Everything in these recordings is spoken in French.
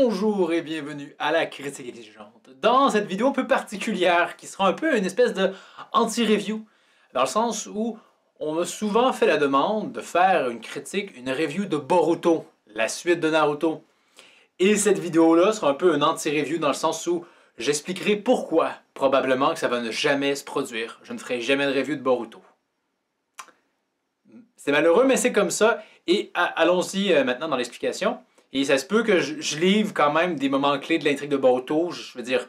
Bonjour et bienvenue à la critique exigeante. Dans cette vidéo un peu particulière qui sera un peu une espèce de anti-review, dans le sens où on m'a souvent fait la demande de faire une critique, une review de Boruto, la suite de Naruto. Et cette vidéo-là sera un peu un anti-review dans le sens où j'expliquerai pourquoi probablement que ça va ne jamais se produire. Je ne ferai jamais de review de Boruto. C'est malheureux mais c'est comme ça. Et allons-y maintenant dans l'explication. Et ça se peut que je livre quand même des moments clés de l'intrigue de Boruto. Je veux dire,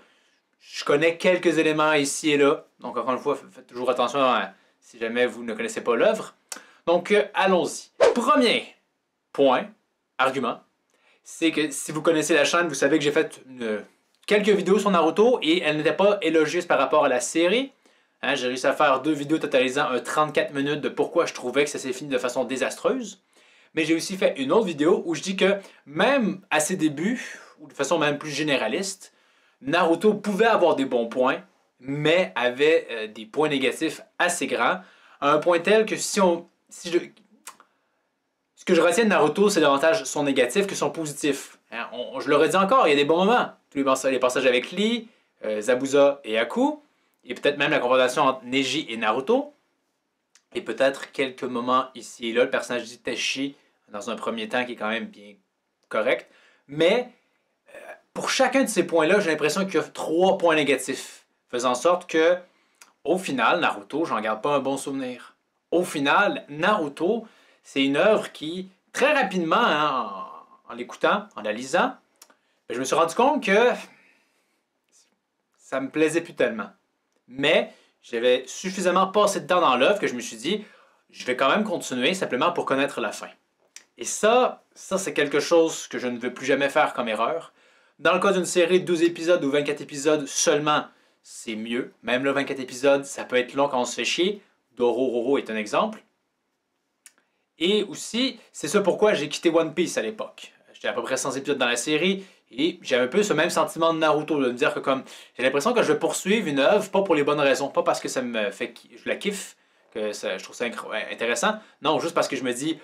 je connais quelques éléments ici et là. Donc encore une fois, faites toujours attention si jamais vous ne connaissez pas l'œuvre. Donc allons-y. Premier point, argument, c'est que si vous connaissez la chaîne, vous savez que j'ai fait quelques vidéos sur Naruto et elles n'étaient pas élogieuses par rapport à la série. Hein, j'ai réussi à faire 2 vidéos totalisant 34 minutes de pourquoi je trouvais que ça s'est fini de façon désastreuse. Mais j'ai aussi fait une autre vidéo où je dis que même à ses débuts, ou de façon même plus généraliste, Naruto pouvait avoir des bons points, mais avait des points négatifs assez grands, à un point tel que ce que je retiens de Naruto, c'est davantage son négatif que son positif. Hein, je le redis encore, il y a des bons moments. Tous les passages avec Lee, Zabuza et Aku, et peut-être même la confrontation entre Neji et Naruto, et peut-être quelques moments ici et là, le personnage d'Itachi, dans un premier temps, qui est quand même bien correct. Mais pour chacun de ces points-là, j'ai l'impression qu'il y a 3 points négatifs, faisant en sorte que, au final, Naruto, j'en garde pas un bon souvenir. Au final, Naruto, c'est une œuvre qui, très rapidement, hein, en l'écoutant, en la lisant, je me suis rendu compte que ça me plaisait plus tellement. Mais j'avais suffisamment passé de temps dans l'œuvre que je me suis dit, je vais quand même continuer simplement pour connaître la fin. Et ça c'est quelque chose que je ne veux plus jamais faire comme erreur. Dans le cas d'une série de 12 épisodes ou 24 épisodes seulement, c'est mieux. Même là, 24 épisodes, ça peut être long quand on se fait chier. Dororo est un exemple. Et aussi, c'est ça pourquoi j'ai quitté One Piece à l'époque. J'étais à peu près 100 épisodes dans la série, et j'avais un peu ce même sentiment de Naruto, de me dire que comme j'ai l'impression que je vais poursuivre une œuvre, pas pour les bonnes raisons, pas parce que ça me fait je la kiffe, que je trouve ça intéressant, non, juste parce que je me dis,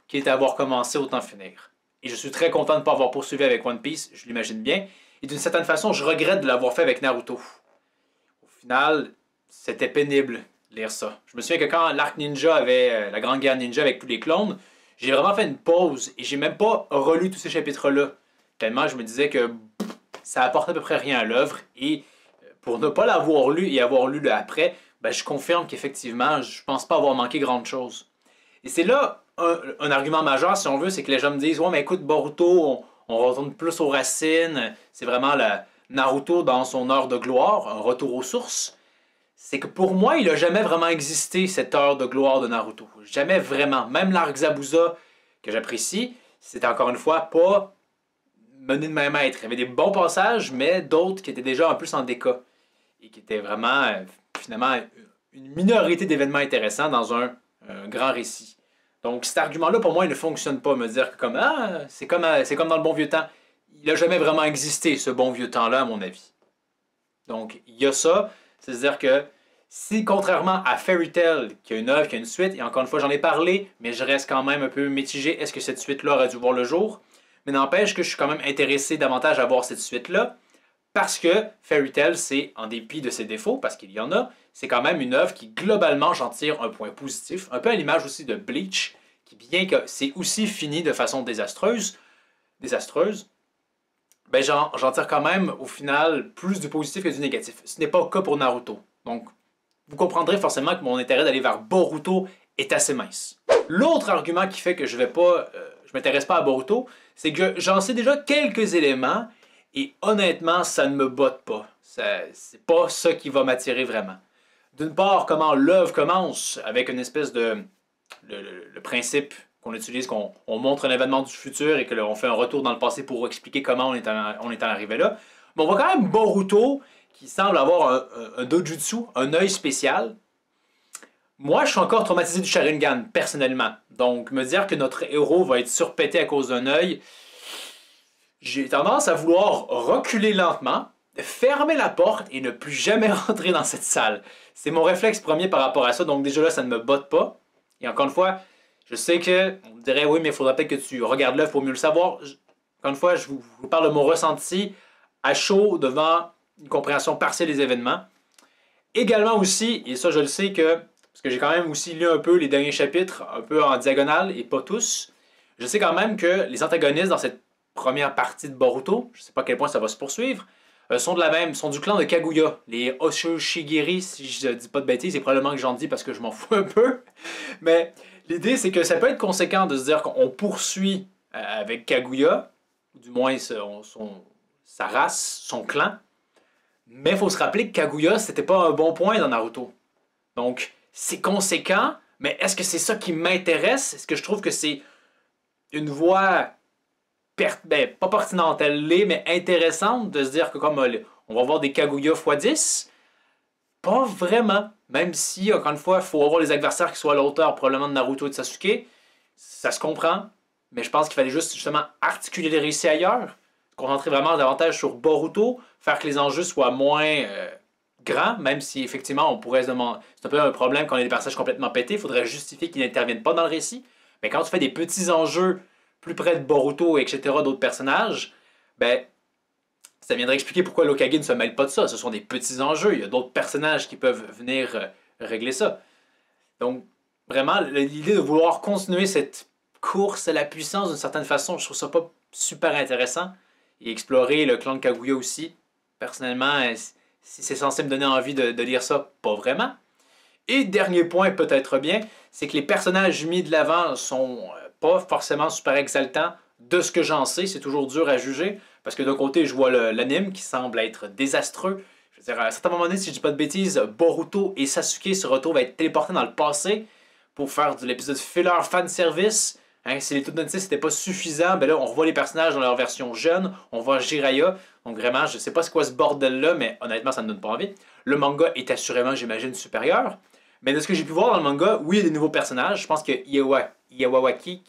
quitte à avoir commencé, autant finir. Et je suis très content de ne pas avoir poursuivi avec One Piece, je l'imagine bien, et d'une certaine façon, je regrette de l'avoir fait avec Naruto. Au final, c'était pénible de lire ça. Je me souviens que quand l'arc ninja avait, la grande guerre ninja avec tous les clones, j'ai vraiment fait une pause, et j'ai même pas relu tous ces chapitres-là. Tellement je me disais que ça apporte à peu près rien à l'œuvre, et pour ne pas l'avoir lu et avoir lu le après, je confirme qu'effectivement, je pense pas avoir manqué grande chose. Et c'est là un argument majeur, si on veut, c'est que les gens me disent « Ouais, mais écoute, Boruto, on retourne plus aux racines, c'est vraiment Naruto dans son heure de gloire, un retour aux sources. » C'est que pour moi, il n'a jamais vraiment existé cette heure de gloire de Naruto. Jamais vraiment. Même l'arc Zabuza, que j'apprécie, c'était encore une fois pas mené de même maître. Il y avait des bons passages, mais d'autres qui étaient déjà un peu en déca. Et qui étaient vraiment, finalement, une minorité d'événements intéressants dans un grand récit. Donc cet argument-là, pour moi, il ne fonctionne pas. Me dire que comme, c'est comme dans le bon vieux temps. Il n'a jamais vraiment existé, ce bon vieux temps-là, à mon avis. Donc, il y a ça. C'est-à-dire que si, contrairement à Fairy Tail, qui a une œuvre, qui a une suite, et encore une fois, j'en ai parlé, mais je reste quand même un peu mitigé. Est-ce que cette suite-là aurait dû voir le jour? Mais n'empêche que je suis quand même intéressé davantage à voir cette suite-là, parce que Fairy Tail, c'est, en dépit de ses défauts, parce qu'il y en a, c'est quand même une œuvre qui, globalement, j'en tire un point positif, un peu à l'image aussi de Bleach, qui, bien que c'est aussi fini de façon désastreuse, j'en tire quand même, au final, plus du positif que du négatif. Ce n'est pas le cas pour Naruto. Donc, vous comprendrez forcément que mon intérêt d'aller vers Boruto est assez mince. L'autre argument qui fait que je m'intéresse pas à Boruto, c'est que j'en sais déjà quelques éléments, et honnêtement, ça ne me botte pas. C'est pas ça qui va m'attirer vraiment. D'une part, comment l'œuvre commence, avec une espèce de... le principe qu'on utilise, qu'on montre un événement du futur et que on fait un retour dans le passé pour expliquer comment on est arrivé là. Mais on voit quand même Boruto, qui semble avoir un dojutsu, un œil spécial. Moi, je suis encore traumatisé du Sharingan, personnellement. Donc, me dire que notre héros va être surpété à cause d'un œil, j'ai tendance à vouloir reculer lentement, fermer la porte et ne plus jamais rentrer dans cette salle. C'est mon réflexe premier par rapport à ça, donc déjà là, ça ne me botte pas. Et encore une fois, je sais que on me dirait, oui, mais il faudrait peut-être que tu regardes l'œuvre pour mieux le savoir. encore une fois, je vous parle de mon ressenti à chaud devant une compréhension partielle des événements. Également aussi, et ça je le sais parce que j'ai quand même aussi lu un peu les derniers chapitres, un peu en diagonale et pas tous, je sais quand même que les antagonistes dans cette première partie de Boruto, je ne sais pas à quel point ça va se poursuivre, sont du clan de Kaguya, les Oshoshigiri, si je dis pas de bêtises, et probablement que j'en dis parce que je m'en fous un peu. Mais l'idée, c'est que ça peut être conséquent de se dire qu'on poursuit avec Kaguya, ou du moins sa race, son clan. Mais il faut se rappeler que Kaguya, c'était pas un bon point dans Naruto. Donc, c'est conséquent, mais est-ce que c'est ça qui m'intéresse? Est-ce que je trouve que c'est une voie pas pertinente, elle l'est, mais intéressante de se dire que comme on va voir des Kaguya x10? Pas vraiment. Même si, encore une fois, il faut avoir les adversaires qui soient à la hauteur probablement de Naruto et de Sasuke. Ça se comprend. Mais je pense qu'il fallait juste justement articuler les récits ailleurs. Concentrer vraiment davantage sur Boruto. Faire que les enjeux soient moins grands. Même si effectivement on pourrait se demander. C'est un peu un problème quand on a des personnages complètement pétés. Il faudrait justifier qu'ils n'interviennent pas dans le récit. Mais quand tu fais des petits enjeux plus près de Boruto, etc., d'autres personnages, ben, ça viendrait expliquer pourquoi l'Hokage ne se mêle pas de ça. Ce sont des petits enjeux. Il y a d'autres personnages qui peuvent venir régler ça. Donc, vraiment, l'idée de vouloir continuer cette course à la puissance d'une certaine façon, je trouve ça pas super intéressant. Et explorer le clan de Kaguya aussi, personnellement, si c'est censé me donner envie de lire ça, pas vraiment. Et dernier point, peut-être bien, c'est que les personnages mis de l'avant sont pas forcément super exaltants. De ce que j'en sais, c'est toujours dur à juger, parce que d'un côté, je vois l'anime qui semble être désastreux. Je veux dire, à un certain moment donné, si je dis pas de bêtises, Boruto et Sasuke se retrouvent à être téléportés dans le passé pour faire de l'épisode filler fanservice. Hein, si les Tutantis c'était pas suffisant, ben là, on revoit les personnages dans leur version jeune, on voit Jiraiya. Donc vraiment, je sais pas c'est quoi ce bordel-là, mais honnêtement, ça me donne pas envie. Le manga est assurément, j'imagine, supérieur. Mais de ce que j'ai pu voir dans le manga, oui, il y a des nouveaux personnages. Je pense que Iwawaki,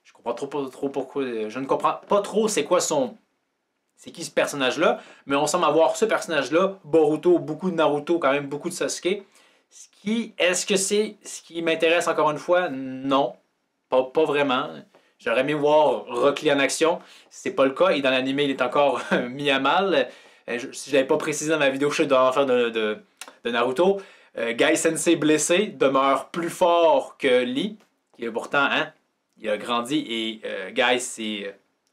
je comprends pas trop pourquoi. Je ne comprends pas trop c'est quoi c'est qui ce personnage-là. Mais on semble avoir ce personnage-là, Boruto, beaucoup de Naruto, quand même beaucoup de Sasuke. Est-ce que c'est ce qui m'intéresse encore une fois? Non. Pas vraiment. J'aurais aimé voir Rock Lee en action. C'est pas le cas. Et dans l'anime, il est encore mis à mal. Si je l'avais pas précisé dans ma vidéo que je dois en faire de Naruto, Guy Sensei blessé demeure plus fort que Lee, qui est pourtant, hein, il a grandi et Guy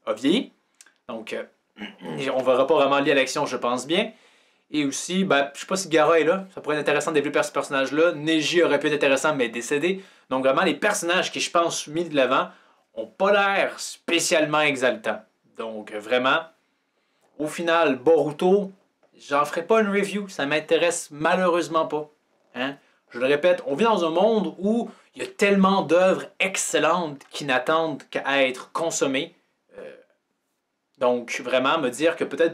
a vieilli. Donc, on verra pas vraiment Lee à l'action, je pense bien. Et aussi, ben, je sais pas si Gaara est là, ça pourrait être intéressant de développer ce personnage-là. Neji aurait pu être intéressant, mais est décédé. Donc vraiment, les personnages qui, je pense, mis de l'avant, ont pas l'air spécialement exaltants. Donc vraiment, au final, Boruto, j'en ferai pas une review, ça m'intéresse malheureusement pas. Hein? Je le répète, on vit dans un monde où il y a tellement d'œuvres excellentes qui n'attendent qu'à être consommées. Donc vraiment, me dire que peut-être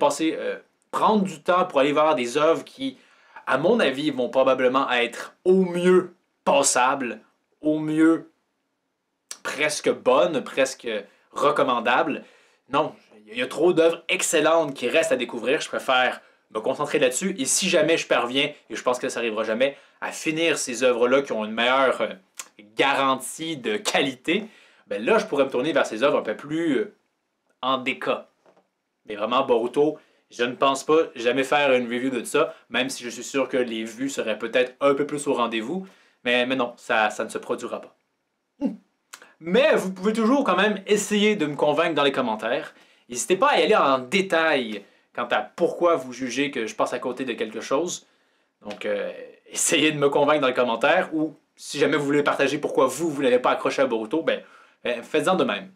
prendre du temps pour aller voir des œuvres qui, à mon avis, vont probablement être au mieux passables, au mieux presque bonnes, presque recommandables. Non, il y a trop d'œuvres excellentes qui restent à découvrir. Je préfère me concentrer là-dessus. Et si jamais je parviens, et je pense que ça n'arrivera jamais, à finir ces œuvres-là qui ont une meilleure garantie de qualité, ben là, je pourrais me tourner vers ces œuvres un peu plus en déca. Mais vraiment, Boruto, je ne pense pas jamais faire une review de ça, même si je suis sûr que les vues seraient peut-être un peu plus au rendez-vous. Mais non, ça ne se produira pas. Mais vous pouvez toujours quand même essayer de me convaincre dans les commentaires. N'hésitez pas à y aller en détail quant à pourquoi vous jugez que je passe à côté de quelque chose. Donc, essayez de me convaincre dans les commentaires, ou si jamais vous voulez partager pourquoi vous n'avez pas accroché à Boruto, faites-en de même.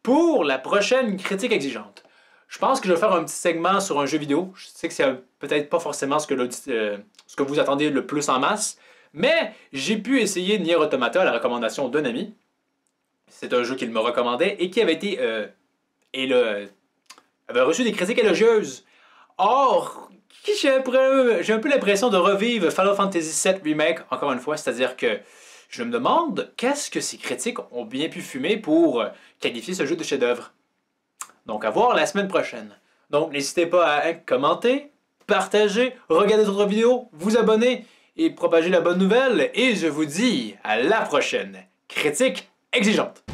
Pour la prochaine critique exigeante, je pense que je vais faire un petit segment sur un jeu vidéo. Je sais que c'est peut-être pas forcément ce que vous attendez le plus en masse, mais j'ai pu essayer Nier Automata à la recommandation d'un ami. C'est un jeu qu'il me recommandait et qui avait été avait reçu des critiques élogieuses. Or, j'ai un peu l'impression de revivre Final Fantasy VII Remake encore une fois, c'est-à-dire que je me demande qu'est-ce que ces critiques ont bien pu fumer pour qualifier ce jeu de chef-d'œuvre. Donc, à voir la semaine prochaine. Donc, n'hésitez pas à commenter, partager, regarder d'autres vidéos, vous abonner et propager la bonne nouvelle. Et je vous dis à la prochaine critique exigeante.